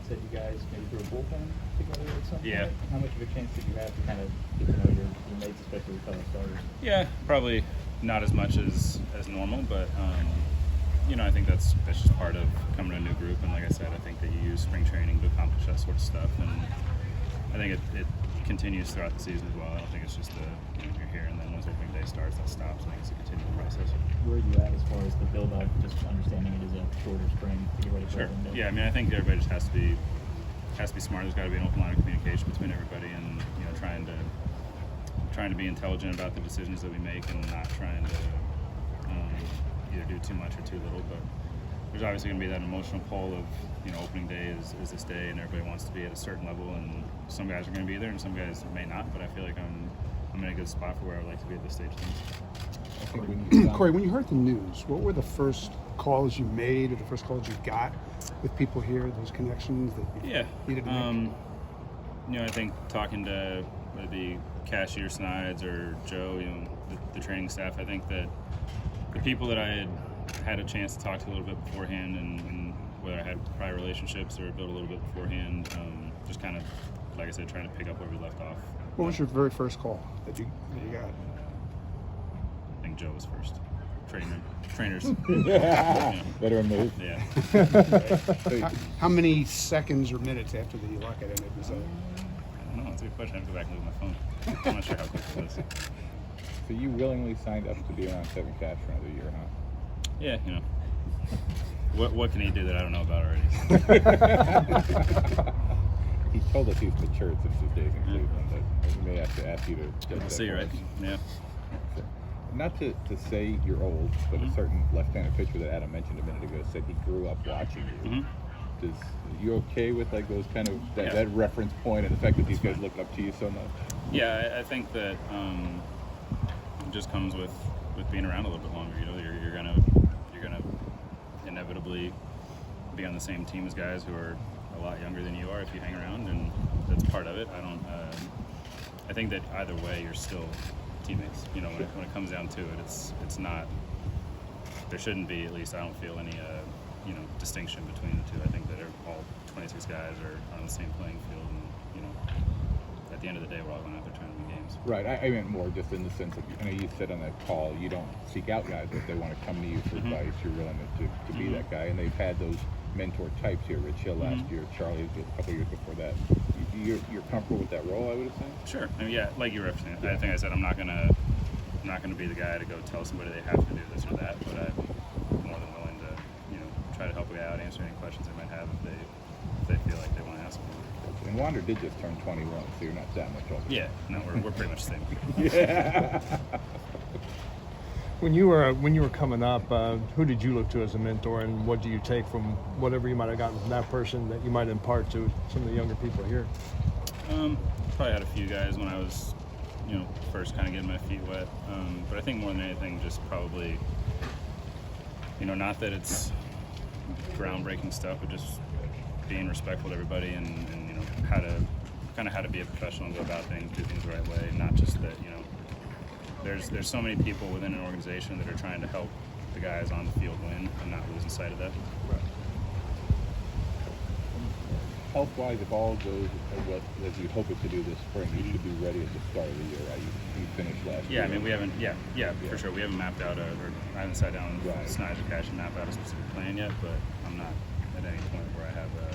said you guys maybe threw a bullpen together at some Yeah. point. How much of a chance did you have to kind of get to know your mates, especially with fellow starters? Yeah, probably not as much as normal, but I think that's just part of coming to a new group. And like I said, I think that you use spring training to accomplish that sort of stuff, and I think it continues throughout the season as well. I don't think it's just you're here and then once opening day starts, that stops. I think it's a continual process. Where are you at as far as the build-up, just understanding it is a shorter spring to get ready for Sure. opening day? Yeah, I mean, I think everybody just has to be smart. There's got to be an open line of communication between everybody, and trying to be intelligent about the decisions that we make, and not trying to either do too much or too little. But there's obviously going to be that emotional pull of opening day is this day, and everybody wants to be at a certain level, and some guys are going to be there and some guys may not. But I feel like I'm in a good spot for where I would like to be at this stage of things. Corey, when you heard the news, what were the first calls you made or the first calls you got with people here, those connections that you needed to make? I think talking to whether it be Cashier Snides or Joe, the training staff, I think that the people that I had a chance to talk to a little bit beforehand, and whether I had prior relationships or built a little bit beforehand, just kind of, like I said, trying to pick up where we left off. What was your very first call that you got? I think Joe was first. Trainers. Better move. Yeah. How many seconds or minutes after the lock it ended was that? I don't know. It's a good question. I have to go back and look at my phone. I'm not sure how quick it was. So you willingly signed up to be around 7 Cash for another year, huh? Yeah, What can he do that I don't know about already? He told us he's matured since his days in Cleveland, but we may have to ask you to judge that. See, right? Yeah. Not to say you're old, but a certain left-handed pitcher that Adam mentioned a minute ago said he grew up watching you. Are you okay with like those kind of that reference point and the fact that these guys look up to you so much? Yeah, I think that it just comes with being around a little bit longer. You're gonna inevitably be on the same team as guys who are a lot younger than you are if you hang around, and that's part of it. I think that either way you're still teammates. When it comes down to it, it's not. There shouldn't be, at least I don't feel any distinction between the two. I think that all 26 guys are on the same playing field, and at the end of the day, we're all going out there trying to win games. Right. I meant more just in the sense of, I know you said on that call you don't seek out guys if they want to come to you for advice. You're willing to be that guy, and they've had those mentor types here. Rich Hill last year, Charlie a couple years before that. You're comfortable with that role, I would assume? Sure. I mean, yeah, like you were referencing. I think I said I'm not gonna be the guy to go tell somebody they have to do this or that, but I'm more than willing to try to help a guy out, answer any questions they might have if they feel like they want to ask me. And Wander did just turn 21, so you're not that much older. Yeah, no, we're pretty much the same. Yeah. When you were coming up, who did you look to as a mentor, and what do you take from whatever you might have gotten from that person that you might impart to some of the younger people here? Probably had a few guys when I was, first kind of getting my feet wet. But I think more than anything, just probably, not that it's groundbreaking stuff, but just being respectful to everybody, and how to be a professional and go about things, do things the right way, not just that, There's so many people within an organization that are trying to help the guys on the field win and not losing sight of that. Right. Health-wise, if all goes as you hope it to do this spring, you should be ready at the start of the year, right? You finished last year. Yeah, I mean, we haven't, for sure. We haven't mapped out, or I haven't sat down with Right. Snides or Cash and mapped out a specific plan yet, but I'm not at any point where I have a